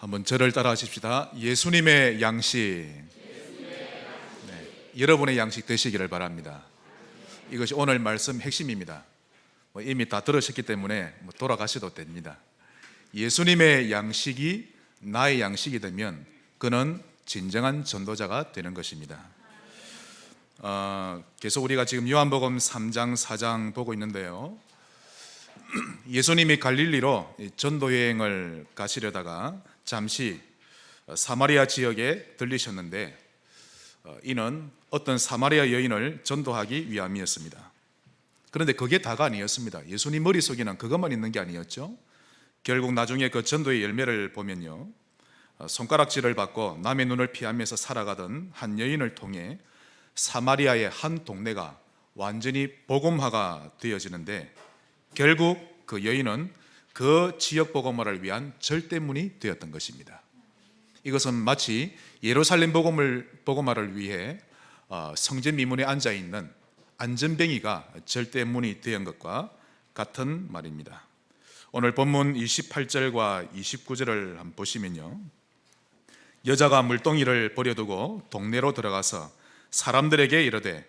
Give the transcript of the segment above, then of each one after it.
한번 저를 따라 하십시다. 예수님의 양식. 여러분의 양식 되시기를 바랍니다. 이것이 오늘 말씀 핵심입니다. 이미 다 들으셨기 때문에 돌아가셔도 됩니다. 예수님의 양식이 나의 양식이 되면 그는 진정한 전도자가 되는 것입니다. 계속 우리가 지금 요한복음 3장 4장 보고 있는데요, 예수님이 갈릴리로 전도여행을 가시려다가 잠시 사마리아 지역에 들리셨는데, 이는 어떤 사마리아 여인을 전도하기 위함이었습니다. 그런데 그게 다가 아니었습니다. 예수님 머릿속에는 그것만 있는 게 아니었죠. 결국 나중에 그 전도의 열매를 보면요, 손가락질을 받고 남의 눈을 피하면서 살아가던 한 여인을 통해 사마리아의 한 동네가 완전히 복음화가 되어지는데, 결국 그 여인은 그 지역 복음화를 위한 절대문이 되었던 것입니다. 이것은 마치 예루살렘 복음화를 위해 성전 미문에 앉아있는 안전뱅이가 절대문이 된 것과 같은 말입니다. 오늘 본문 28절과 29절을 한번 보시면요, 여자가 물동이를 버려두고 동네로 들어가서 사람들에게 이르되,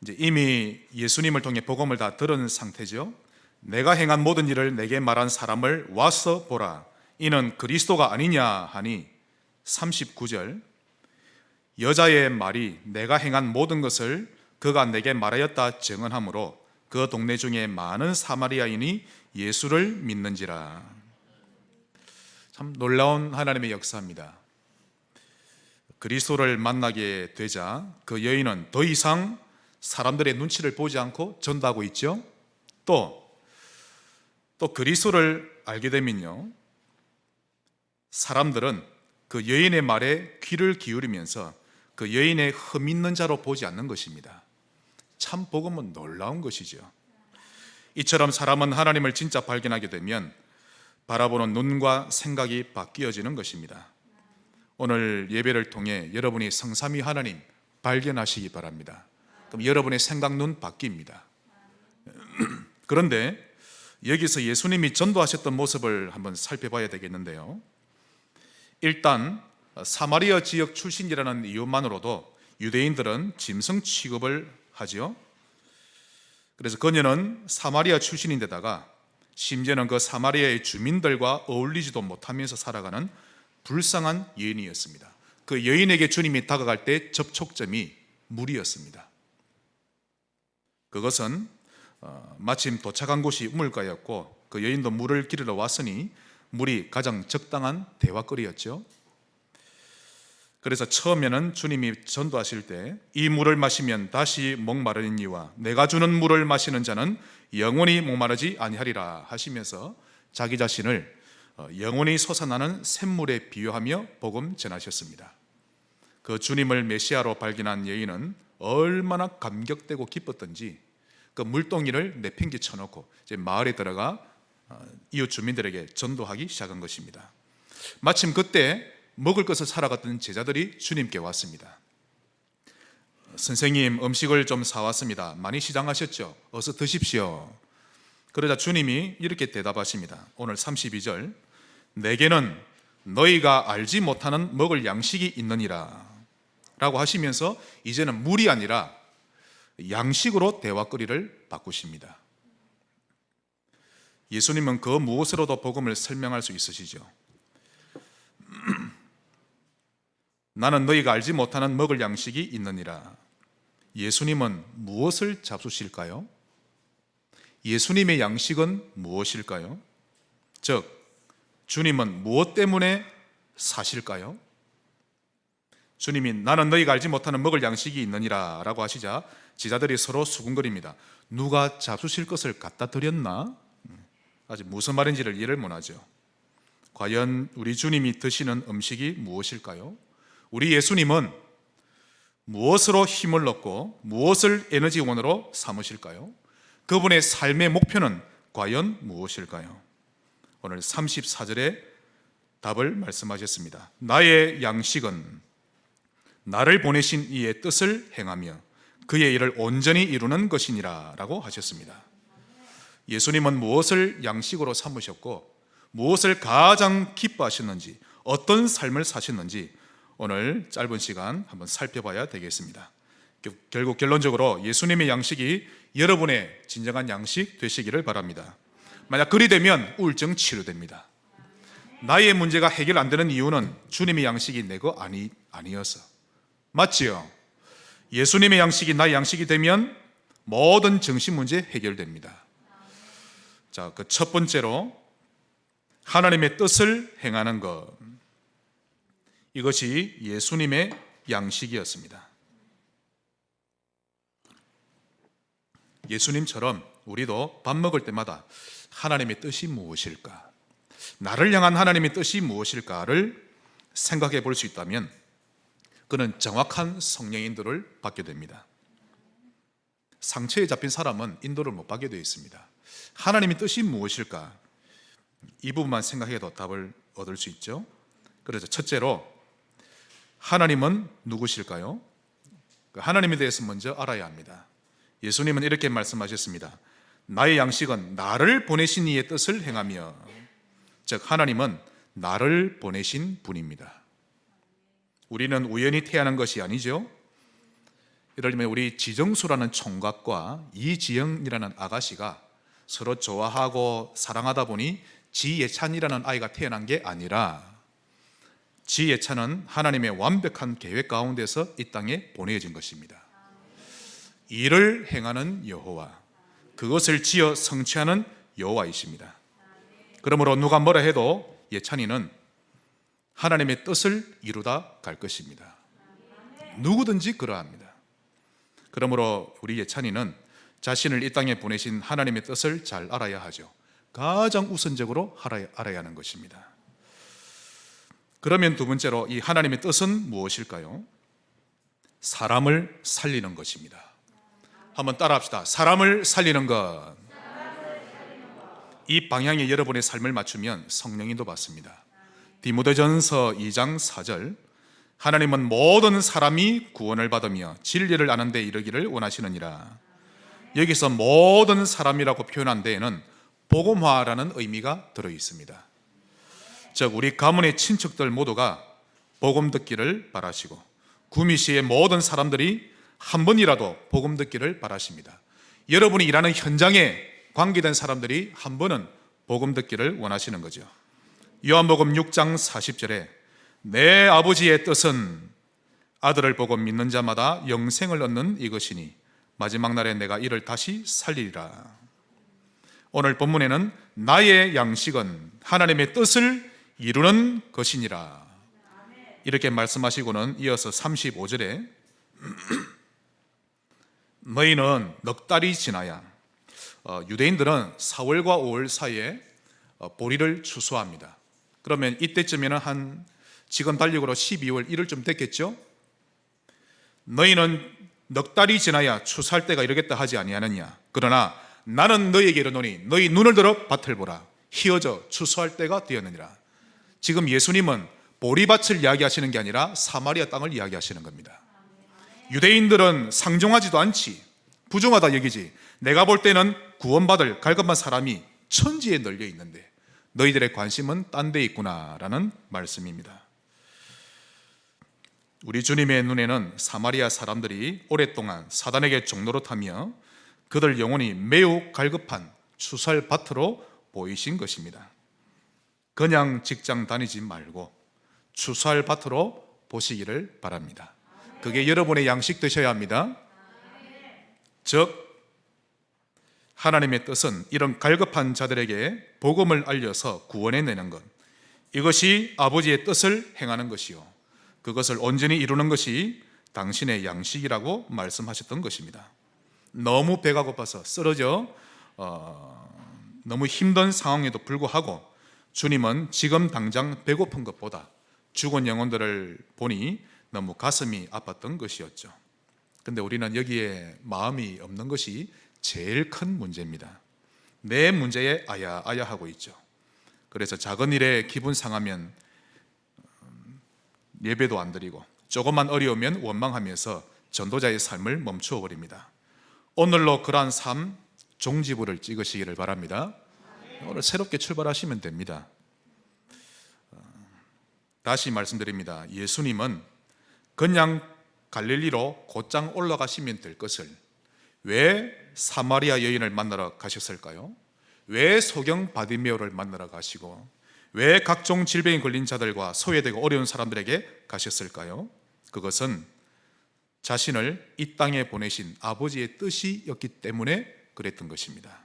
이제 이미 예수님을 통해 복음을 다 들은 상태죠. 내가 행한 모든 일을 내게 말한 사람을 와서 보라, 이는 그리스도가 아니냐 하니, 39절, 여자의 말이 내가 행한 모든 것을 그가 내게 말하였다 증언하므로 그 동네 중에 많은 사마리아인이 예수를 믿는지라. 참 놀라운 하나님의 역사입니다. 그리스도를 만나게 되자 그 여인은 더 이상 사람들의 눈치를 보지 않고 전도하고 있죠. 또 그리스도를 알게 되면요, 사람들은 그 여인의 말에 귀를 기울이면서 그 여인의 흠 있는 자로 보지 않는 것입니다. 참 복음은 놀라운 것이죠. 이처럼 사람은 하나님을 진짜 발견하게 되면 바라보는 눈과 생각이 바뀌어지는 것입니다. 오늘 예배를 통해 여러분이 성삼위 하나님 발견하시기 바랍니다. 그럼 여러분의 생각 눈 바뀝니다. 그런데 여기서 예수님이 전도하셨던 모습을 한번 살펴봐야 되겠는데요, 일단 사마리아 지역 출신이라는 이유만으로도 유대인들은 짐승 취급을 하죠. 그래서 그녀는 사마리아 출신인데다가 심지어는 그 사마리아의 주민들과 어울리지도 못하면서 살아가는 불쌍한 여인이었습니다. 그 여인에게 주님이 다가갈 때 접촉점이 물이었습니다. 그것은 마침 도착한 곳이 우물가였고 그 여인도 물을 기르러 왔으니 물이 가장 적당한 대화거리였죠. 그래서 처음에는 주님이 전도하실 때 이 물을 마시면 다시 목마르니와 내가 주는 물을 마시는 자는 영원히 목마르지 아니하리라 하시면서 자기 자신을 영원히 솟아나는 샘물에 비유하며 복음 전하셨습니다. 그 주님을 메시아로 발견한 여인은 얼마나 감격되고 기뻤던지 그 물동이를 내팽개 쳐놓고 이제 마을에 들어가 이웃 주민들에게 전도하기 시작한 것입니다. 마침 그때 먹을 것을 사러 갔던 제자들이 주님께 왔습니다. 선생님, 음식을 좀 사왔습니다. 많이 시장하셨죠? 어서 드십시오. 그러자 주님이 이렇게 대답하십니다. 오늘 32절, 내게는 너희가 알지 못하는 먹을 양식이 있느니라 라고 하시면서 이제는 물이 아니라 양식으로 대화거리를 바꾸십니다. 예수님은 그 무엇으로도 복음을 설명할 수 있으시죠. 나는 너희가 알지 못하는 먹을 양식이 있느니라. 예수님은 무엇을 잡수실까요? 예수님의 양식은 무엇일까요? 즉, 주님은 무엇 때문에 사실까요? 주님이 나는 너희가 알지 못하는 먹을 양식이 있느니라 라고 하시자 제자들이 서로 수군거립니다. 누가 잡수실 것을 갖다 드렸나? 아직 무슨 말인지를 이해를 못하죠. 과연 우리 주님이 드시는 음식이 무엇일까요? 우리 예수님은 무엇으로 힘을 얻고 무엇을 에너지원으로 삼으실까요? 그분의 삶의 목표는 과연 무엇일까요? 오늘 34절에 답을 말씀하셨습니다. 나의 양식은 나를 보내신 이의 뜻을 행하며 그의 일을 온전히 이루는 것이니라 라고 하셨습니다. 예수님은 무엇을 양식으로 삼으셨고 무엇을 가장 기뻐하셨는지, 어떤 삶을 사셨는지 오늘 짧은 시간 한번 살펴봐야 되겠습니다. 결국 결론적으로 예수님의 양식이 여러분의 진정한 양식 되시기를 바랍니다. 만약 그리 되면 우울증 치료됩니다. 나의 문제가 해결 안 되는 이유는 주님의 양식이 내 거 아니어서. 맞지요? 예수님의 양식이 나의 양식이 되면 모든 정신 문제 해결됩니다. 자, 그 첫 번째로 하나님의 뜻을 행하는 것. 이것이 예수님의 양식이었습니다. 예수님처럼 우리도 밥 먹을 때마다 하나님의 뜻이 무엇일까? 나를 향한 하나님의 뜻이 무엇일까를 생각해 볼 수 있다면 그는 정확한 성령 인도를 받게 됩니다. 상처에 잡힌 사람은 인도를 못 받게 되어 있습니다. 하나님의 뜻이 무엇일까? 이 부분만 생각해도 답을 얻을 수 있죠. 그래서 첫째로 하나님은 누구실까요? 하나님에 대해서 먼저 알아야 합니다. 예수님은 이렇게 말씀하셨습니다. 나의 양식은 나를 보내신 이의 뜻을 행하며, 즉 하나님은 나를 보내신 분입니다. 우리는 우연히 태어난 것이 아니죠. 예를 들면 우리 지정수라는 총각과 이지영이라는 아가씨가 서로 좋아하고 사랑하다 보니 지예찬이라는 아이가 태어난 게 아니라 지예찬은 하나님의 완벽한 계획 가운데서 이 땅에 보내진 것입니다. 일을 행하는 여호와, 그것을 지어 성취하는 여호와이십니다. 그러므로 누가 뭐라 해도 예찬이는 하나님의 뜻을 이루다 갈 것입니다. 누구든지 그러합니다. 그러므로 우리 예찬이는 자신을 이 땅에 보내신 하나님의 뜻을 잘 알아야 하죠. 가장 우선적으로 알아야 하는 것입니다. 그러면 두 번째로 이 하나님의 뜻은 무엇일까요? 사람을 살리는 것입니다. 한번 따라합시다. 사람을 살리는 것. 이 방향에 여러분의 삶을 맞추면 성령인도 받습니다. 디모데전서 2장 4절, 하나님은 모든 사람이 구원을 받으며 진리를 아는 데 이르기를 원하시느니라. 여기서 모든 사람이라고 표현한 데에는 복음화라는 의미가 들어 있습니다. 즉 우리 가문의 친척들 모두가 복음 듣기를 바라시고 구미시의 모든 사람들이 한 번이라도 복음 듣기를 바라십니다. 여러분이 일하는 현장에 관계된 사람들이 한 번은 복음 듣기를 원하시는 거죠. 요한복음 6장 40절에 내 아버지의 뜻은 아들을 보고 믿는 자마다 영생을 얻는 이것이니 마지막 날에 내가 이를 다시 살리리라. 오늘 본문에는 나의 양식은 하나님의 뜻을 이루는 것이니라 이렇게 말씀하시고는 이어서 35절에 너희는 넉 달이 지나야, 유대인들은 4월과 5월 사이에 보리를 추수합니다. 그러면 이때쯤에는 한 지금 달력으로 12월 1일쯤 됐겠죠. 너희는 넉 달이 지나야 추수할 때가 이르겠다 하지 아니하느냐. 그러나 나는 너희에게 이르노니 너희 눈을 들어 밭을 보라. 희어져 추수할 때가 되었느니라. 지금 예수님은 보리밭을 이야기하시는 게 아니라 사마리아 땅을 이야기하시는 겁니다. 유대인들은 상종하지도 않지, 부정하다 여기지. 내가 볼 때는 구원받을 갈급한 사람이 천지에 널려 있는데 너희들의 관심은 딴 데 있구나라는 말씀입니다. 우리 주님의 눈에는 사마리아 사람들이 오랫동안 사단에게 종노릇하며 그들 영혼이 매우 갈급한 추수할 밭으로 보이신 것입니다. 그냥 직장 다니지 말고 추수할 밭으로 보시기를 바랍니다. 그게 여러분의 양식 되셔야 합니다. 즉 하나님의 뜻은 이런 갈급한 자들에게 복음을 알려서 구원해내는 것, 이것이 아버지의 뜻을 행하는 것이요 그것을 온전히 이루는 것이 당신의 양식이라고 말씀하셨던 것입니다. 너무 배가 고파서 쓰러져 너무 힘든 상황에도 불구하고 주님은 지금 당장 배고픈 것보다 죽은 영혼들을 보니 너무 가슴이 아팠던 것이었죠. 근데 우리는 여기에 마음이 없는 것이 제일 큰 문제입니다. 내 문제에 아야아야 하고 있죠. 그래서 작은 일에 기분 상하면 예배도 안 드리고 조금만 어려우면 원망하면서 전도자의 삶을 멈추어 버립니다. 오늘로 그러한 삶 종지부를 찍으시기를 바랍니다. 오늘 새롭게 출발하시면 됩니다. 다시 말씀드립니다. 예수님은 그냥 갈릴리로 곧장 올라가시면 될 것을 왜 사마리아 여인을 만나러 가셨을까요? 왜 소경 바디메오를 만나러 가시고 왜 각종 질병에 걸린 자들과 소외되고 어려운 사람들에게 가셨을까요? 그것은 자신을 이 땅에 보내신 아버지의 뜻이었기 때문에 그랬던 것입니다.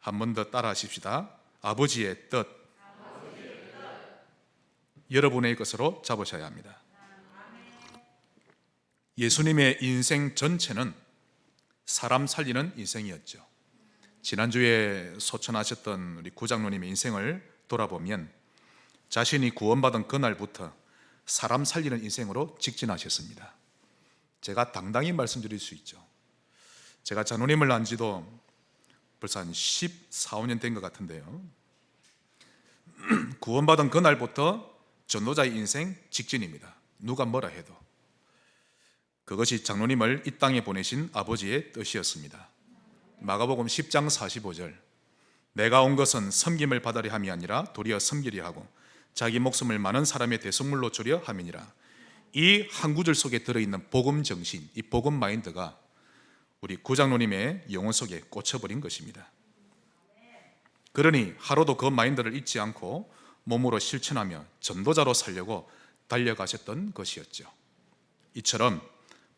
한 번 더 따라 하십시다. 아버지의 뜻. 여러분의 것으로 잡으셔야 합니다. 예수님의 인생 전체는 사람 살리는 인생이었죠. 지난주에 소천하셨던 우리 구장로님의 인생을 돌아보면 자신이 구원받은 그날부터 사람 살리는 인생으로 직진하셨습니다. 제가 당당히 말씀드릴 수 있죠. 제가 장로님을 안 지도 벌써 한 14, 15년 된 것 같은데요. 구원받은 그날부터 전도자의 인생 직진입니다. 누가 뭐라 해도. 그것이 장로님을 이 땅에 보내신 아버지의 뜻이었습니다. 마가복음 10장 45절, 내가 온 것은 섬김을 받으려 함이 아니라 도리어 섬기려 하고 자기 목숨을 많은 사람의 대속물로 주려 함이니라. 이 한 구절 속에 들어있는 복음 정신, 이 복음 마인드가 우리 구장로님의 영혼 속에 꽂혀버린 것입니다. 그러니 하루도 그 마인드를 잊지 않고 몸으로 실천하며 전도자로 살려고 달려가셨던 것이었죠. 이처럼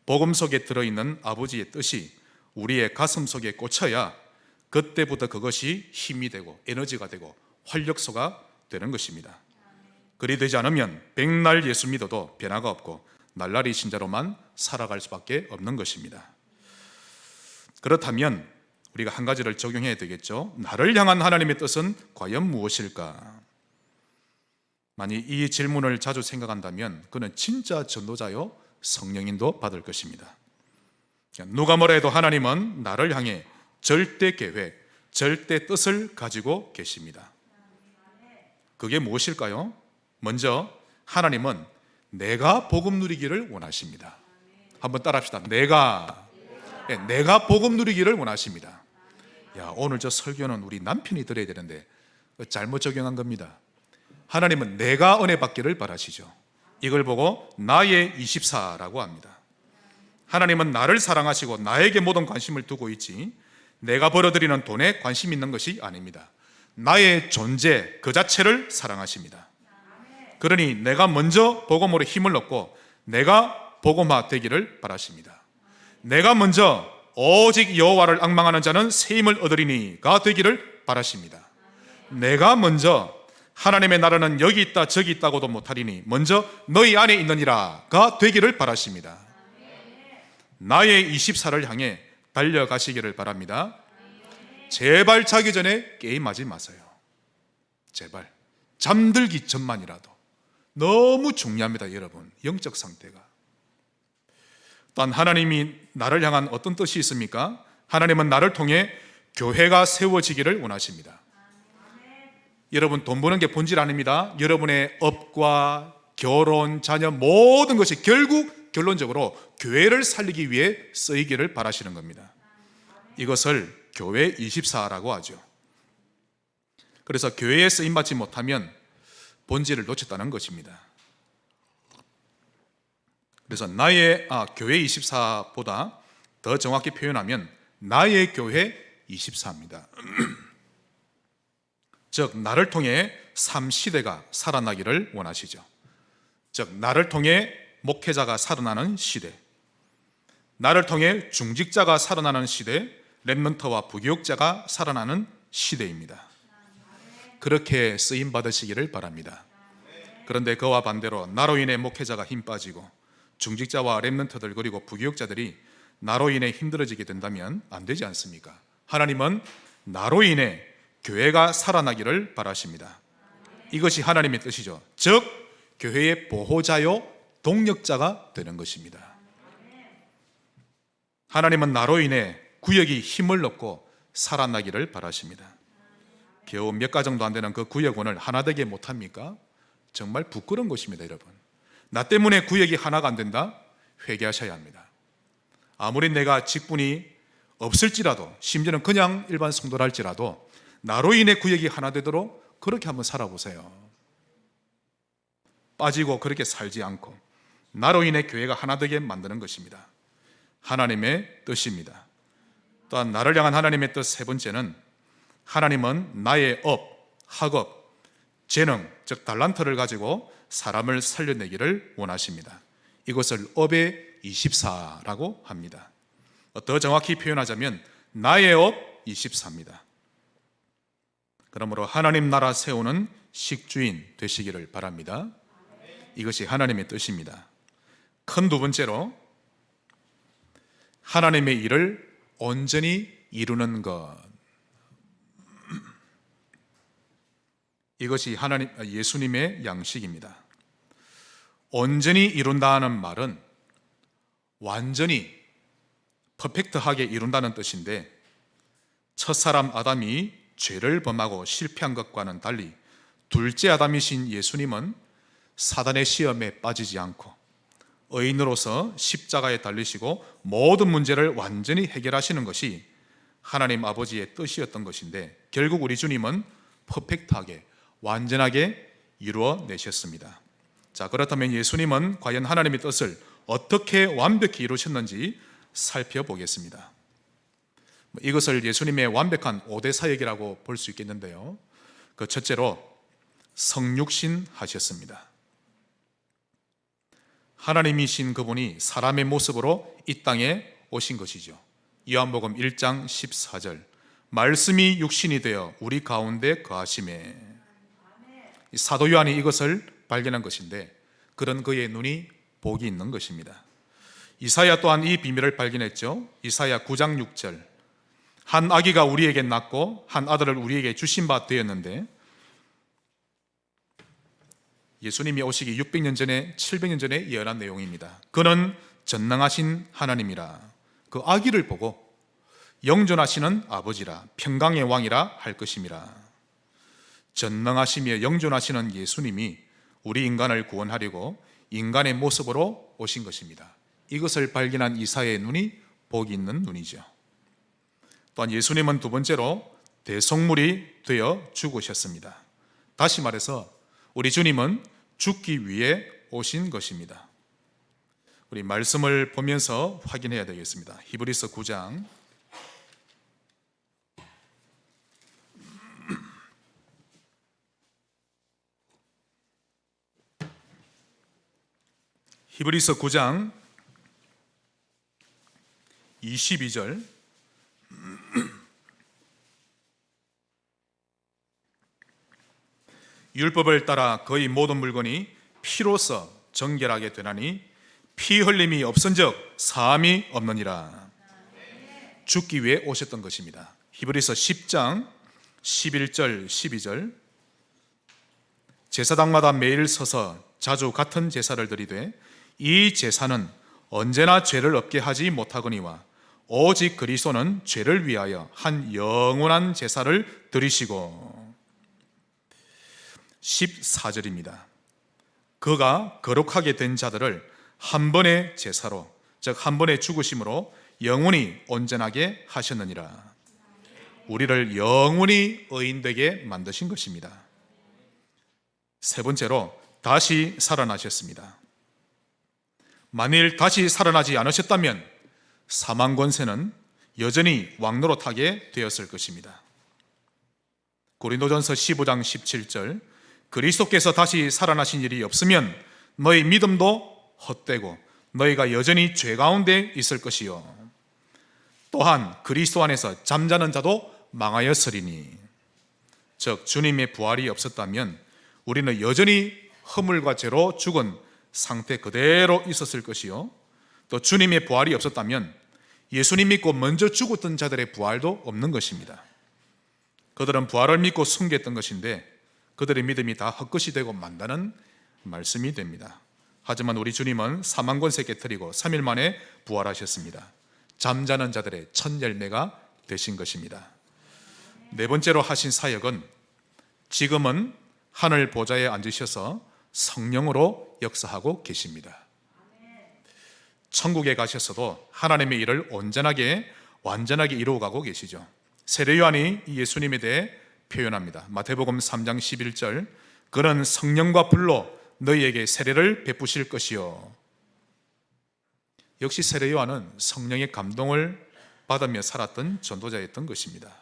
복음 속에 들어있는 아버지의 뜻이 우리의 가슴 속에 꽂혀야 그때부터 그것이 힘이 되고 에너지가 되고 활력소가 되는 것입니다. 그리 되지 않으면 백날 예수 믿어도 변화가 없고 날라리 신자로만 살아갈 수밖에 없는 것입니다. 그렇다면 우리가 한 가지를 적용해야 되겠죠. 나를 향한 하나님의 뜻은 과연 무엇일까? 만약 이 질문을 자주 생각한다면 그는 진짜 전도자요 성령인도 받을 것입니다. 누가 뭐라 해도 하나님은 나를 향해 절대 계획, 절대 뜻을 가지고 계십니다. 그게 무엇일까요? 먼저 하나님은 내가 복음 누리기를 원하십니다. 한번 따라합시다. 내가 복음 누리기를 원하십니다. 야, 오늘 저 설교는 우리 남편이 들어야 되는데 잘못 적용한 겁니다. 하나님은 내가 은혜 받기를 바라시죠. 이걸 보고 나의 24라고 합니다. 하나님은 나를 사랑하시고 나에게 모든 관심을 두고 있지 내가 벌어들이는 돈에 관심 있는 것이 아닙니다. 나의 존재 그 자체를 사랑하십니다. 그러니 내가 먼저 복음으로 힘을 얻고 내가 복음화 되기를 바라십니다. 내가 먼저 오직 여호와를 앙망하는 자는 새 힘을 얻으리니가 되기를 바라십니다. 내가 먼저 하나님의 나라는 여기 있다 저기 있다고도 못하리니 먼저 너희 안에 있느니라가 되기를 바라십니다. 나의 24를 향해 달려가시기를 바랍니다. 제발 자기 전에 게임하지 마세요. 제발 잠들기 전만이라도. 너무 중요합니다. 여러분, 영적 상태가. 또한 하나님이 나를 향한 어떤 뜻이 있습니까? 하나님은 나를 통해 교회가 세워지기를 원하십니다. 여러분, 돈 버는 게 본질 아닙니다. 여러분의 업과 결혼, 자녀 모든 것이 결국 결론적으로 교회를 살리기 위해 쓰이기를 바라시는 겁니다. 이것을 교회 24라고 하죠. 그래서 교회에 쓰임받지 못하면 본질을 놓쳤다는 것입니다. 그래서 나의 교회 24보다 더 정확히 표현하면 나의 교회 24입니다. 즉 나를 통해 삶 시대가 살아나기를 원하시죠. 즉 나를 통해 목회자가 살아나는 시대, 나를 통해 중직자가 살아나는 시대, 렘넌트와 부교육자가 살아나는 시대입니다. 그렇게 쓰임 받으시기를 바랍니다. 그런데 그와 반대로 나로 인해 목회자가 힘 빠지고 중직자와 렘넌트들 그리고 부교육자들이 나로 인해 힘들어지게 된다면 안 되지 않습니까? 하나님은 나로 인해 교회가 살아나기를 바라십니다. 이것이 하나님의 뜻이죠. 즉 교회의 보호자요 동력자가 되는 것입니다. 하나님은 나로 인해 구역이 힘을 얻고 살아나기를 바라십니다. 겨우 몇 가정도 안 되는 그 구역원을 하나 되게 못합니까? 정말 부끄러운 것입니다. 여러분, 나 때문에 구역이 하나가 안 된다? 회개하셔야 합니다. 아무리 내가 직분이 없을지라도, 심지어는 그냥 일반 성도라 할지라도 나로 인해 구역이 하나 되도록 그렇게 한번 살아보세요. 빠지고 그렇게 살지 않고 나로 인해 교회가 하나 되게 만드는 것입니다. 하나님의 뜻입니다. 또한 나를 향한 하나님의 뜻 세 번째는, 하나님은 나의 학업, 재능, 즉 달란트를 가지고 사람을 살려내기를 원하십니다. 이것을 업의 24라고 합니다. 더 정확히 표현하자면 나의 업 24입니다. 그러므로 하나님 나라 세우는 식주인 되시기를 바랍니다. 이것이 하나님의 뜻입니다. 큰 두 번째로, 하나님의 일을 온전히 이루는 것. 이것이 예수님의 양식입니다. 온전히 이룬다는 말은 완전히 퍼펙트하게 이룬다는 뜻인데, 첫사람 아담이 죄를 범하고 실패한 것과는 달리 둘째 아담이신 예수님은 사단의 시험에 빠지지 않고 의인으로서 십자가에 달리시고 모든 문제를 완전히 해결하시는 것이 하나님 아버지의 뜻이었던 것인데, 결국 우리 주님은 퍼펙트하게 완전하게 이루어내셨습니다. 자, 그렇다면 예수님은 과연 하나님의 뜻을 어떻게 완벽히 이루셨는지 살펴보겠습니다. 이것을 예수님의 완벽한 5대 사역이라고 볼 수 있겠는데요, 그 첫째로 성육신 하셨습니다. 하나님이신 그분이 사람의 모습으로 이 땅에 오신 것이죠. 요한복음 1장 14절, 말씀이 육신이 되어 우리 가운데 거하심에. 사도 요한이 이것을 발견한 것인데, 그런 그의 눈이 복이 있는 것입니다. 이사야 또한 이 비밀을 발견했죠. 이사야 9장 6절, 한 아기가 우리에게 낳고 한 아들을 우리에게 주신 바 되었는데, 예수님이 오시기 600년 전에 700년 전에 예언한 내용입니다. 그는 전능하신 하나님이라, 그 아기를 보고 영존하시는 아버지라, 평강의 왕이라 할 것임이라. 전능하시며 영존하시는 예수님이 우리 인간을 구원하려고 인간의 모습으로 오신 것입니다. 이것을 발견한 이사야의 눈이 복이 있는 눈이죠. 또한 예수님은 두 번째로 대속물이 되어 죽으셨습니다. 다시 말해서 우리 주님은 죽기 위해 오신 것입니다. 우리 말씀을 보면서 확인해야 되겠습니다. 히브리서 9장 히브리서 9장 22절, 율법을 따라 거의 모든 물건이 피로써 정결하게 되나니 피 흘림이 없은즉 사함이 없느니라. 죽기 위해 오셨던 것입니다. 히브리서 10장 11절 12절, 제사장마다 매일 서서 자주 같은 제사를 드리되 이 제사는 언제나 죄를 없게 하지 못하거니와 오직 그리스도는 죄를 위하여 한 영원한 제사를 드리시고. 14절입니다. 그가 거룩하게 된 자들을 한 번의 제사로, 즉 한 번의 죽으심으로 영원히 온전하게 하셨느니라. 우리를 영원히 의인되게 만드신 것입니다. 세 번째로 다시 살아나셨습니다. 만일 다시 살아나지 않으셨다면 사망 권세는 여전히 왕노릇하게 되었을 것입니다. 고린도전서 15장 17절, 그리스도께서 다시 살아나신 일이 없으면 너희 믿음도 헛되고 너희가 여전히 죄 가운데 있을 것이요 또한 그리스도 안에서 잠자는 자도 망하였으리니. 즉 주님의 부활이 없었다면 우리는 여전히 허물과 죄로 죽은 상태 그대로 있었을 것이요, 또 주님의 부활이 없었다면 예수님 믿고 먼저 죽었던 자들의 부활도 없는 것입니다. 그들은 부활을 믿고 숨겼던 것인데 그들의 믿음이 다 헛것이 되고 만다는 말씀이 됩니다. 하지만 우리 주님은 사망 권세 깨뜨리고 3일 만에 부활하셨습니다. 잠자는 자들의 첫 열매가 되신 것입니다. 네 번째로 하신 사역은 지금은 하늘 보좌에 앉으셔서 성령으로 역사하고 계십니다. 천국에 가셔서도 하나님의 일을 온전하게 완전하게 이루어가고 계시죠. 세례 요한이 예수님에 대해 표현합니다. 마태복음 3장 11절, 그는 성령과 불로 너희에게 세례를 베푸실 것이요. 역시 세례 요한은 성령의 감동을 받으며 살았던 전도자였던 것입니다.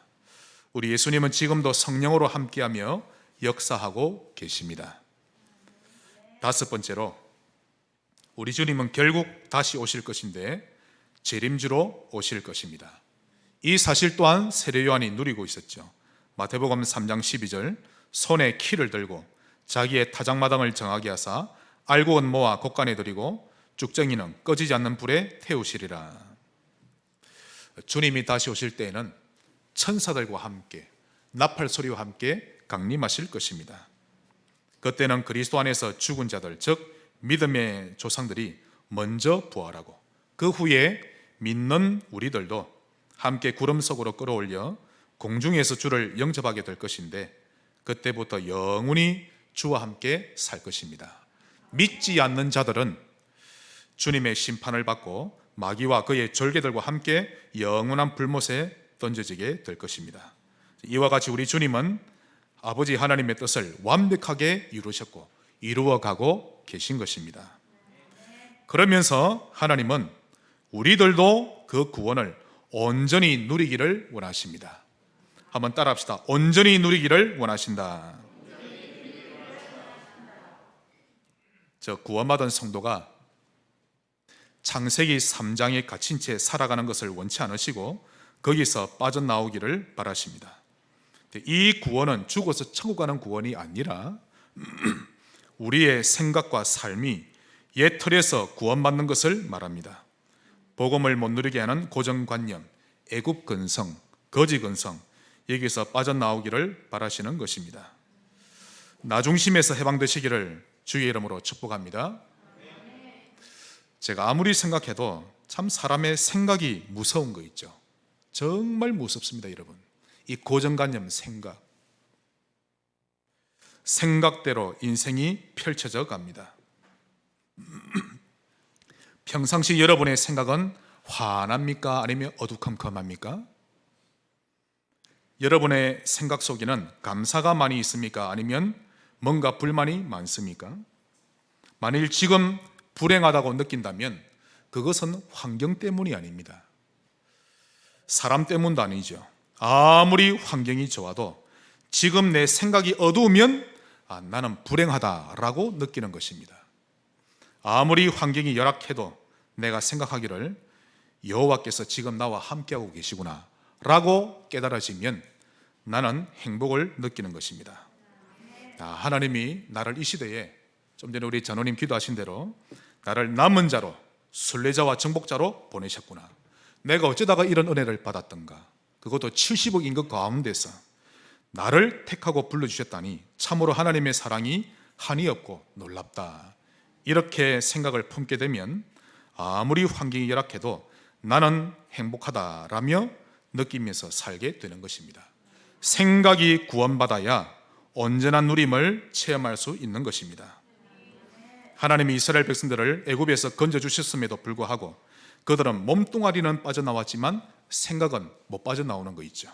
우리 예수님은 지금도 성령으로 함께하며 역사하고 계십니다. 다섯 번째로, 우리 주님은 결국 다시 오실 것인데 재림주로 오실 것입니다. 이 사실 또한 세례 요한이 누리고 있었죠. 마태복음 3장 12절, 손에 키를 들고 자기의 타작마당을 정하게 하사 알곡은 모아 곡간에 들이고 쭉정이는 꺼지지 않는 불에 태우시리라. 주님이 다시 오실 때에는 천사들과 함께 나팔 소리와 함께 강림하실 것입니다. 그때는 그리스도 안에서 죽은 자들, 즉 믿음의 조상들이 먼저 부활하고 그 후에 믿는 우리들도 함께 구름 속으로 끌어올려 공중에서 주를 영접하게 될 것인데, 그때부터 영원히 주와 함께 살 것입니다. 믿지 않는 자들은 주님의 심판을 받고 마귀와 그의 졸개들과 함께 영원한 불못에 던져지게 될 것입니다. 이와 같이 우리 주님은 아버지 하나님의 뜻을 완벽하게 이루셨고 이루어가고 계신 것입니다. 그러면서 하나님은 우리들도 그 구원을 온전히 누리기를 원하십니다. 한번 따라합시다. 온전히 누리기를 원하신다. 저 구원받은 성도가 창세기 3장에 갇힌 채 살아가는 것을 원치 않으시고 거기서 빠져나오기를 바라십니다. 이 구원은 죽어서 천국 가는 구원이 아니라 우리의 생각과 삶이 옛 틀에서 구원받는 것을 말합니다. 복음을 못 누리게 하는 고정관념, 애굽 근성, 거지 근성, 여기서 빠져나오기를 바라시는 것입니다. 나 중심에서 해방되시기를 주의 이름으로 축복합니다. 제가 아무리 생각해도 참 사람의 생각이 무서운 거 있죠. 정말 무섭습니다, 여러분. 이 고정관념 생각대로 인생이 펼쳐져 갑니다. 평상시 여러분의 생각은 환합니까? 아니면 어두컴컴합니까? 여러분의 생각 속에는 감사가 많이 있습니까? 아니면 뭔가 불만이 많습니까? 만일 지금 불행하다고 느낀다면 그것은 환경 때문이 아닙니다. 사람 때문도 아니죠. 아무리 환경이 좋아도 지금 내 생각이 어두우면 나는 불행하다라고 느끼는 것입니다. 아무리 환경이 열악해도 내가 생각하기를 여호와께서 지금 나와 함께하고 계시구나 라고 깨달아지면 나는 행복을 느끼는 것입니다. 하나님이 나를 이 시대에, 좀 전에 우리 전우님 기도하신 대로 나를 남은 자로, 순례자와 정복자로 보내셨구나. 내가 어쩌다가 이런 은혜를 받았던가. 그것도 70억 인구 가운데서 나를 택하고 불러주셨다니 참으로 하나님의 사랑이 한이 없고 놀랍다. 이렇게 생각을 품게 되면 아무리 환경이 열악해도 나는 행복하다라며 느끼면서 살게 되는 것입니다. 생각이 구원받아야 온전한 누림을 체험할 수 있는 것입니다. 하나님이 이스라엘 백성들을 애굽에서 건져주셨음에도 불구하고 그들은 몸뚱아리는 빠져나왔지만 생각은 못 빠져나오는 거 있죠.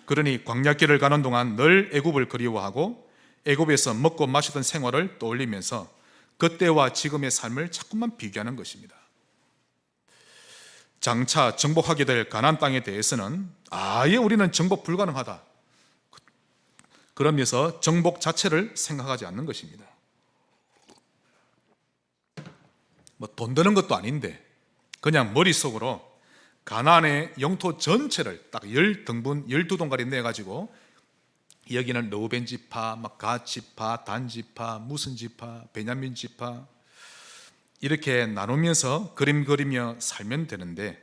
그러니 광야길을 가는 동안 늘 애굽을 그리워하고 애굽에서 먹고 마시던 생활을 떠올리면서 그때와 지금의 삶을 자꾸만 비교하는 것입니다. 장차 정복하게 될 가나안 땅에 대해서는 아예 우리는 정복 불가능하다, 그러면서 정복 자체를 생각하지 않는 것입니다. 돈 드는 것도 아닌데 그냥 머릿속으로 가나안의 영토 전체를 딱 10등분 12동가리 내가지고 여기는 르우벤 지파, 갓 지파, 단 지파, 무슨 지파, 베냐민 지파 이렇게 나누면서 그림 그리며 살면 되는데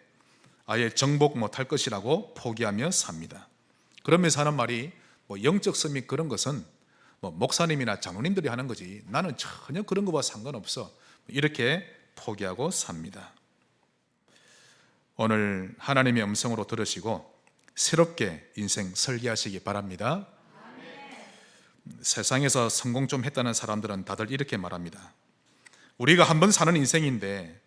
아예 정복 못할 것이라고 포기하며 삽니다. 그러면서 하는 말이 영적 서밋 그런 것은 목사님이나 장로님들이 하는 거지 나는 전혀 그런 거와 상관없어, 이렇게 포기하고 삽니다. 오늘 하나님의 음성으로 들으시고 새롭게 인생 설계하시기 바랍니다. 세상에서 성공 좀 했다는 사람들은 다들 이렇게 말합니다. 우리가 한 번 사는 인생인데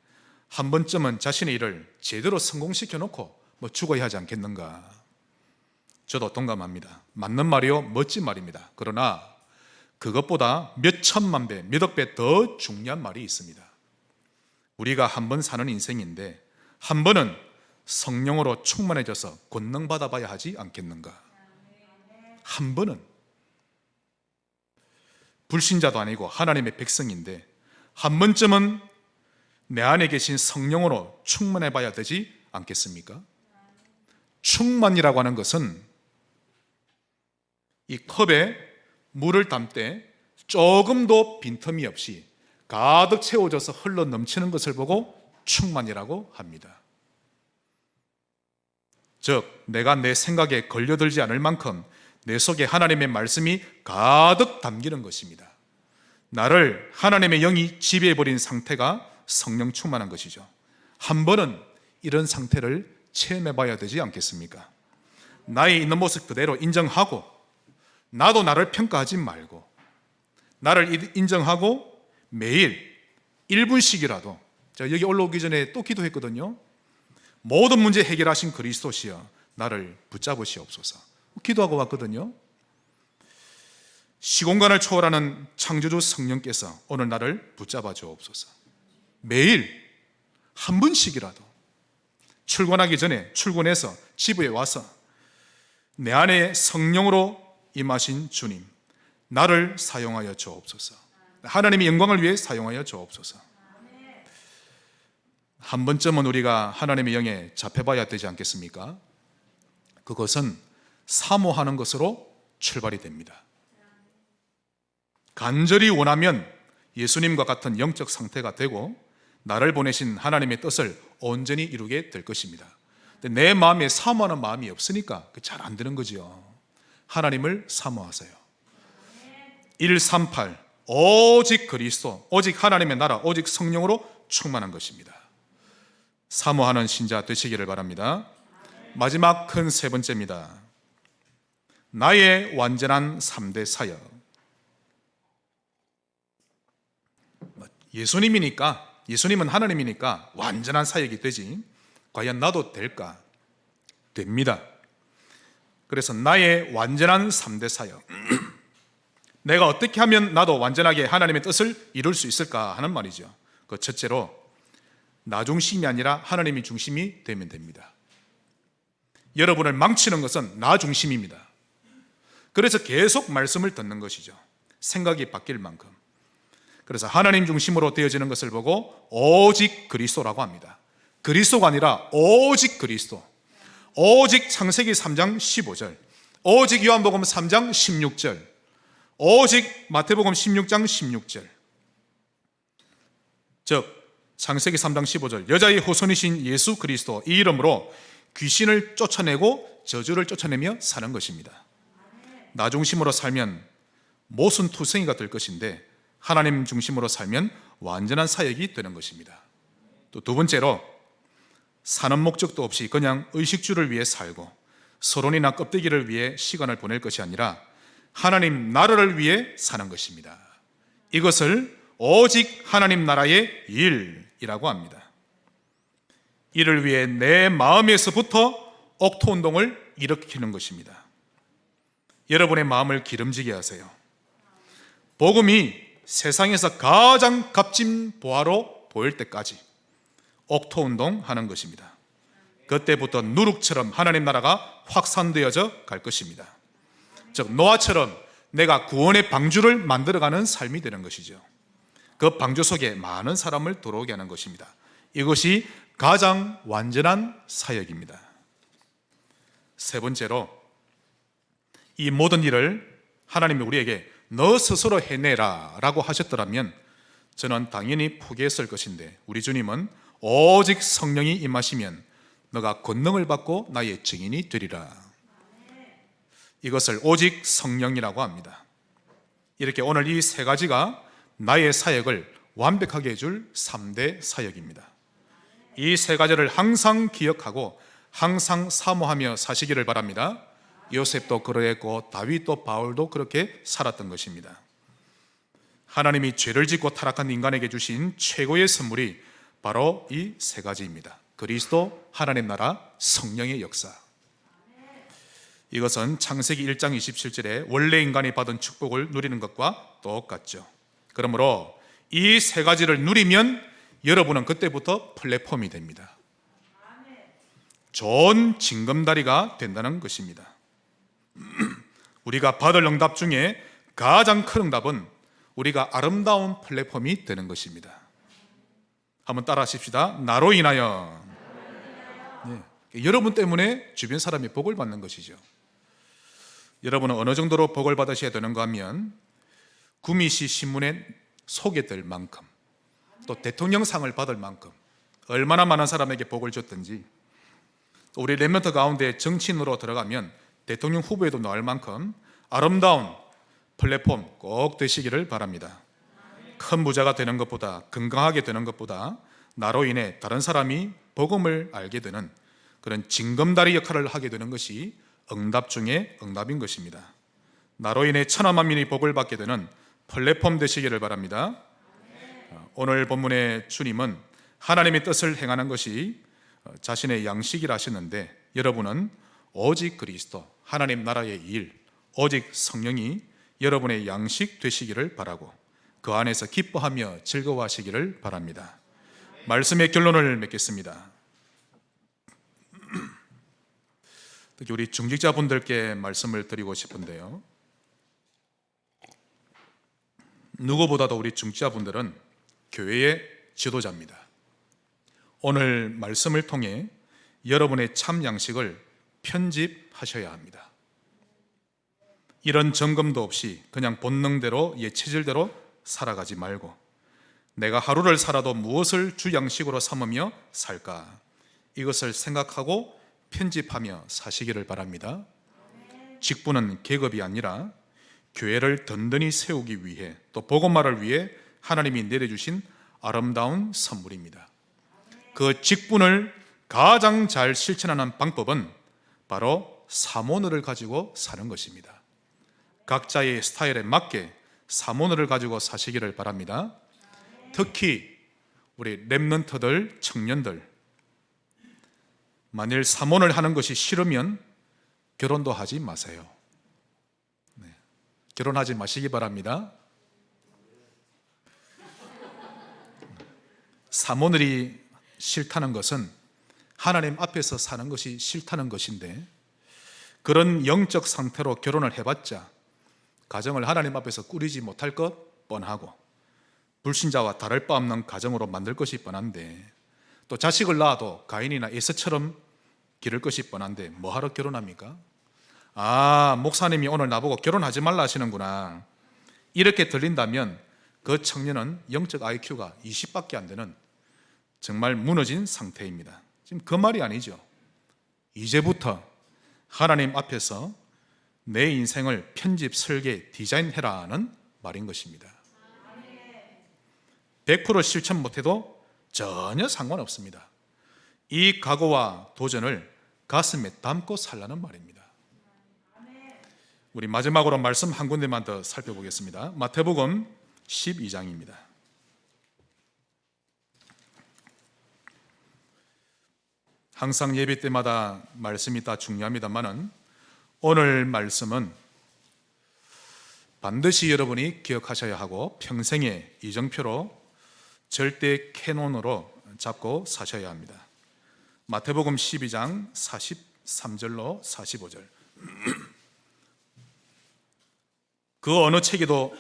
한 번쯤은 자신의 일을 제대로 성공시켜 놓고 죽어야 하지 않겠는가. 저도 동감합니다. 맞는 말이요, 멋진 말입니다. 그러나 그것보다 몇 천만 배, 몇 억 배 더 중요한 말이 있습니다. 우리가 한 번 사는 인생인데 한 번은 성령으로 충만해져서 권능 받아봐야 하지 않겠는가? 한 번은. 불신자도 아니고 하나님의 백성인데 한 번쯤은 내 안에 계신 성령으로 충만해봐야 되지 않겠습니까? 충만이라고 하는 것은 이 컵에 물을 담을 때 조금도 빈틈이 없이 가득 채워져서 흘러 넘치는 것을 보고 충만이라고 합니다. 즉, 내가 내 생각에 걸려들지 않을 만큼 내 속에 하나님의 말씀이 가득 담기는 것입니다. 나를 하나님의 영이 지배해버린 상태가 성령 충만한 것이죠. 한 번은 이런 상태를 체험해봐야 되지 않겠습니까? 나의 있는 모습 그대로 인정하고 나도 나를 평가하지 말고 나를 인정하고 매일 1분씩이라도, 제가 여기 올라오기 전에 또 기도했거든요. 모든 문제 해결하신 그리스도시여 나를 붙잡으시옵소서. 기도하고 왔거든요. 시공간을 초월하는 창조주 성령께서 오늘 나를 붙잡아 주옵소서. 매일 한 분씩이라도 출근하기 전에 출근해서 집에 와서 내 안에 성령으로 임하신 주님, 나를 사용하여 주옵소서. 하나님의 영광을 위해 사용하여 주옵소서. 한 번쯤은 우리가 하나님의 영에 잡혀봐야 되지 않겠습니까? 그것은 사모하는 것으로 출발이 됩니다. 간절히 원하면 예수님과 같은 영적 상태가 되고 나를 보내신 하나님의 뜻을 온전히 이루게 될 것입니다. 근데 내 마음에 사모하는 마음이 없으니까 잘 안 되는 거지요. 하나님을 사모하세요. 138 오직 그리스도, 오직 하나님의 나라, 오직 성령으로 충만한 것입니다. 사모하는 신자 되시기를 바랍니다. 마지막 큰 세 번째입니다. 나의 완전한 3대 사역. 예수님은 하나님이니까 완전한 사역이 되지, 과연 나도 될까? 됩니다. 그래서 나의 완전한 3대 사역, 내가 어떻게 하면 나도 완전하게 하나님의 뜻을 이룰 수 있을까 하는 말이죠. 그 첫째로 나 중심이 아니라 하나님이 중심이 되면 됩니다. 여러분을 망치는 것은 나 중심입니다. 그래서 계속 말씀을 듣는 것이죠. 생각이 바뀔 만큼. 그래서 하나님 중심으로 되어지는 것을 보고 오직 그리스도라고 합니다. 그리스도가 아니라 오직 그리스도. 오직 창세기 3장 15절, 오직 요한복음 3장 16절, 오직 마태복음 16장 16절. 즉 창세기 3장 15절, 여자의 후손이신 예수 그리스도, 이 이름으로 귀신을 쫓아내고 저주를 쫓아내며 사는 것입니다. 나 중심으로 살면 모순투성이가 될 것인데 하나님 중심으로 살면 완전한 사역이 되는 것입니다. 또 두 번째로 사는 목적도 없이 그냥 의식주를 위해 살고 서론이나 껍데기를 위해 시간을 보낼 것이 아니라 하나님 나라를 위해 사는 것입니다. 이것을 오직 하나님 나라의 일이라고 합니다. 이를 위해 내 마음에서부터 옥토운동을 일으키는 것입니다. 여러분의 마음을 기름지게 하세요. 복음이 세상에서 가장 값진 보화로 보일 때까지 옥토운동 하는 것입니다. 그때부터 누룩처럼 하나님 나라가 확산되어져 갈 것입니다. 즉 노아처럼 내가 구원의 방주를 만들어가는 삶이 되는 것이죠. 그 방주 속에 많은 사람을 들어오게 하는 것입니다. 이것이 가장 완전한 사역입니다. 세 번째로 이 모든 일을 하나님이 우리에게 너 스스로 해내라 라고 하셨더라면 저는 당연히 포기했을 것인데 우리 주님은 오직 성령이 임하시면 너가 권능을 받고 나의 증인이 되리라. 이것을 오직 성령이라고 합니다. 이렇게 오늘 이 세 가지가 나의 사역을 완벽하게 해줄 3대 사역입니다. 이 세 가지를 항상 기억하고 항상 사모하며 사시기를 바랍니다. 요셉도 그러했고 다윗도 바울도 그렇게 살았던 것입니다. 하나님이 죄를 짓고 타락한 인간에게 주신 최고의 선물이 바로 이 세 가지입니다. 그리스도, 하나님 나라, 성령의 역사. 이것은 창세기 1장 27절에 원래 인간이 받은 축복을 누리는 것과 똑같죠. 그러므로 이 세 가지를 누리면 여러분은 그때부터 플랫폼이 됩니다. 좋은 징검다리가 된다는 것입니다. 우리가 받을 응답 중에 가장 큰 응답은 우리가 아름다운 플랫폼이 되는 것입니다. 한번 따라 하십시다. 나로 인하여. 네. 여러분 때문에 주변 사람이 복을 받는 것이죠. 여러분은 어느 정도로 복을 받으셔야 되는가 하면 구미시 신문에 소개될 만큼, 또 대통령상을 받을 만큼 얼마나 많은 사람에게 복을 줬든지, 우리 렘넌트 가운데 정치인으로 들어가면 대통령 후보에도 나올 만큼 아름다운 플랫폼 꼭 되시기를 바랍니다. 큰 부자가 되는 것보다, 건강하게 되는 것보다 나로 인해 다른 사람이 복음을 알게 되는 그런 징검다리 역할을 하게 되는 것이 응답 중에 응답인 것입니다. 나로 인해 천하 만민이 복을 받게 되는 플랫폼 되시기를 바랍니다. 오늘 본문의 주님은 하나님의 뜻을 행하는 것이 자신의 양식이라 하셨는데, 여러분은 오직 그리스도, 하나님 나라의 일, 오직 성령이 여러분의 양식 되시기를 바라고 그 안에서 기뻐하며 즐거워하시기를 바랍니다. 말씀의 결론을 맺겠습니다. 특히 우리 중직자분들께 말씀을 드리고 싶은데요, 누구보다도 우리 중직자분들은 교회의 지도자입니다. 오늘 말씀을 통해 여러분의 참 양식을 편집하셔야 합니다. 이런 점검도 없이 그냥 본능대로, 체질대로 살아가지 말고 내가 하루를 살아도 무엇을 주 양식으로 삼으며 살까, 이것을 생각하고 편집하며 사시기를 바랍니다. 직분은 계급이 아니라 교회를 든든히 세우기 위해, 또 복음화를 위해 하나님이 내려주신 아름다운 선물입니다. 그 직분을 가장 잘 실천하는 방법은 바로 사모너를 가지고 사는 것입니다. 각자의 스타일에 맞게 사모너를 가지고 사시기를 바랍니다. 특히 우리 렘넌트들, 청년들, 만일 사모를 하는 것이 싫으면 결혼도 하지 마세요. 결혼하지 마시기 바랍니다. 사모늘이 싫다는 것은 하나님 앞에서 사는 것이 싫다는 것인데, 그런 영적 상태로 결혼을 해봤자 가정을 하나님 앞에서 꾸리지 못할 것 뻔하고 불신자와 다를 바 없는 가정으로 만들 것이 뻔한데, 또 자식을 낳아도 가인이나 에서처럼 기를 것이 뻔한데 뭐하러 결혼합니까? 아, 목사님이 오늘 나보고 결혼하지 말라 하시는구나, 이렇게 들린다면 그 청년은 영적 IQ가 20밖에 안 되는 정말 무너진 상태입니다. 지금 그 말이 아니죠. 이제부터 하나님 앞에서 내 인생을 편집, 설계, 디자인해라는 말인 것입니다. 100% 실천 못해도 전혀 상관없습니다. 이 각오와 도전을 가슴에 담고 살라는 말입니다. 우리 마지막으로 말씀 한 군데만 더 살펴보겠습니다. 마태복음 12장입니다. 항상 예배 때마다 말씀이 다 중요합니다만은 오늘 말씀은 반드시 여러분이 기억하셔야 하고 평생의 이정표로 절대 캐논으로 잡고 사셔야 합니다. 마태복음 12장 43절로 45절. 그 어느 책에도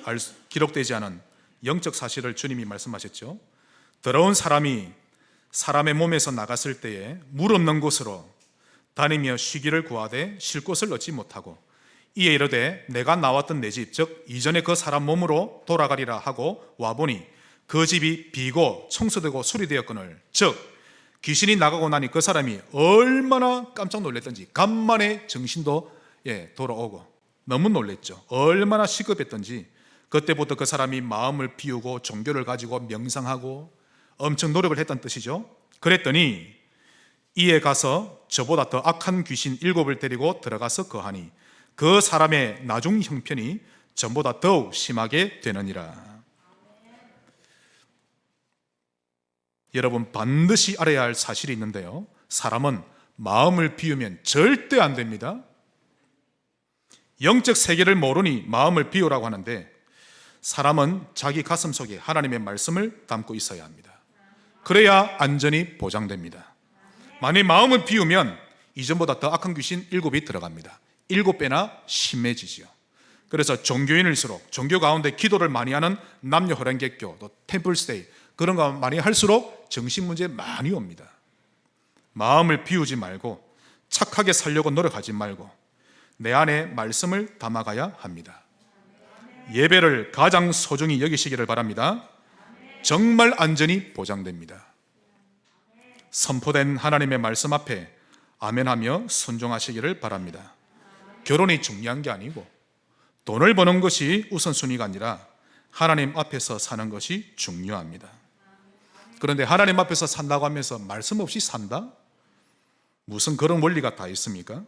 기록되지 않은 영적 사실을 주님이 말씀하셨죠. 더러운 사람이 사람의 몸에서 나갔을 때에 물 없는 곳으로 다니며 쉬기를 구하되 쉴 곳을 얻지 못하고 이에 이르되 내가 나왔던 내 집, 즉 이전에 그 사람 몸으로 돌아가리라 하고 와보니 그 집이 비고 청소되고 수리되었거늘, 즉 귀신이 나가고 나니 그 사람이 얼마나 깜짝 놀랐던지, 간만에 정신도 돌아오고 너무 놀랬죠. 얼마나 시급했던지 그때부터 그 사람이 마음을 비우고 종교를 가지고 명상하고 엄청 노력을 했다는 뜻이죠. 그랬더니 이에 가서 저보다 더 악한 귀신 7을 데리고 들어가서 거하니 그 사람의 나중 형편이 전보다 더욱 심하게 되느니라. 여러분 반드시 알아야 할 사실이 있는데요, 사람은 마음을 비우면 절대 안 됩니다. 영적 세계를 모르니 마음을 비우라고 하는데, 사람은 자기 가슴 속에 하나님의 말씀을 담고 있어야 합니다. 그래야 안전이 보장됩니다. 만약 마음을 비우면 이전보다 더 악한 귀신 7이 들어갑니다. 7배나 심해지죠. 그래서 종교인일수록 종교 가운데 기도를 많이 하는 남녀 호랑객교, 또 템플스테이, 그런 거 많이 할수록 정신문제 많이 옵니다. 마음을 비우지 말고 착하게 살려고 노력하지 말고 내 안에 말씀을 담아가야 합니다. 예배를 가장 소중히 여기시기를 바랍니다. 정말 안전이 보장됩니다. 선포된 하나님의 말씀 앞에 아멘하며 순종하시기를 바랍니다. 결혼이 중요한 게 아니고 돈을 버는 것이 우선순위가 아니라 하나님 앞에서 사는 것이 중요합니다. 그런데 하나님 앞에서 산다고 하면서 말씀 없이 산다? 무슨 그런 원리가 다 있습니까?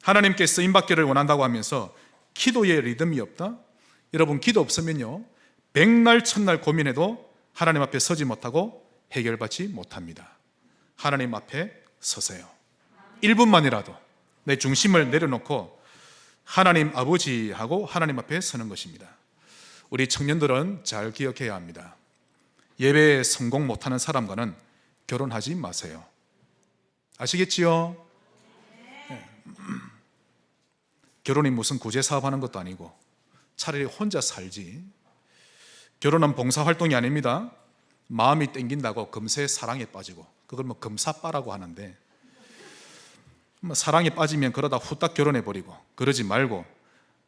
하나님께 쓰임받기를 원한다고 하면서 기도의 리듬이 없다? 여러분, 기도 없으면요, 백날 천날 고민해도 하나님 앞에 서지 못하고 해결받지 못합니다. 하나님 앞에 서세요. 1분만이라도 내 중심을 내려놓고 하나님 아버지하고 하나님 앞에 서는 것입니다. 우리 청년들은 잘 기억해야 합니다. 예배에 성공 못하는 사람과는 결혼하지 마세요. 아시겠지요? 네. 결혼이 무슨 구제사업 하는 것도 아니고 차라리 혼자 살지. 결혼은 봉사활동이 아닙니다. 마음이 땡긴다고 금세 사랑에 빠지고, 그걸 뭐 금사빠라고 하는데, 사랑에 빠지면 그러다 후딱 결혼해버리고, 그러지 말고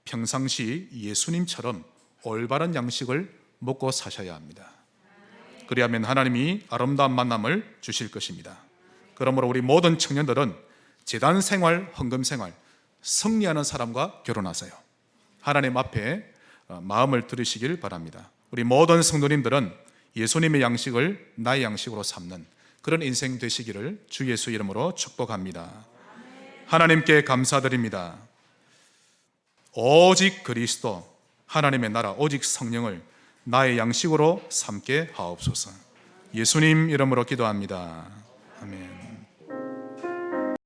평상시 예수님처럼 올바른 양식을 먹고 사셔야 합니다. 그리하면 하나님이 아름다운 만남을 주실 것입니다. 그러므로 우리 모든 청년들은 제단 생활, 헌금 생활, 승리하는 사람과 결혼하세요. 하나님 앞에 마음을 들으시길 바랍니다. 우리 모든 성도님들은 예수님의 양식을 나의 양식으로 삼는 그런 인생 되시기를 주 예수 이름으로 축복합니다. 하나님께 감사드립니다. 오직 그리스도, 하나님의 나라, 오직 성령을 나의 양식으로 삼게 하옵소서. 예수님 이름으로 기도합니다. 아멘.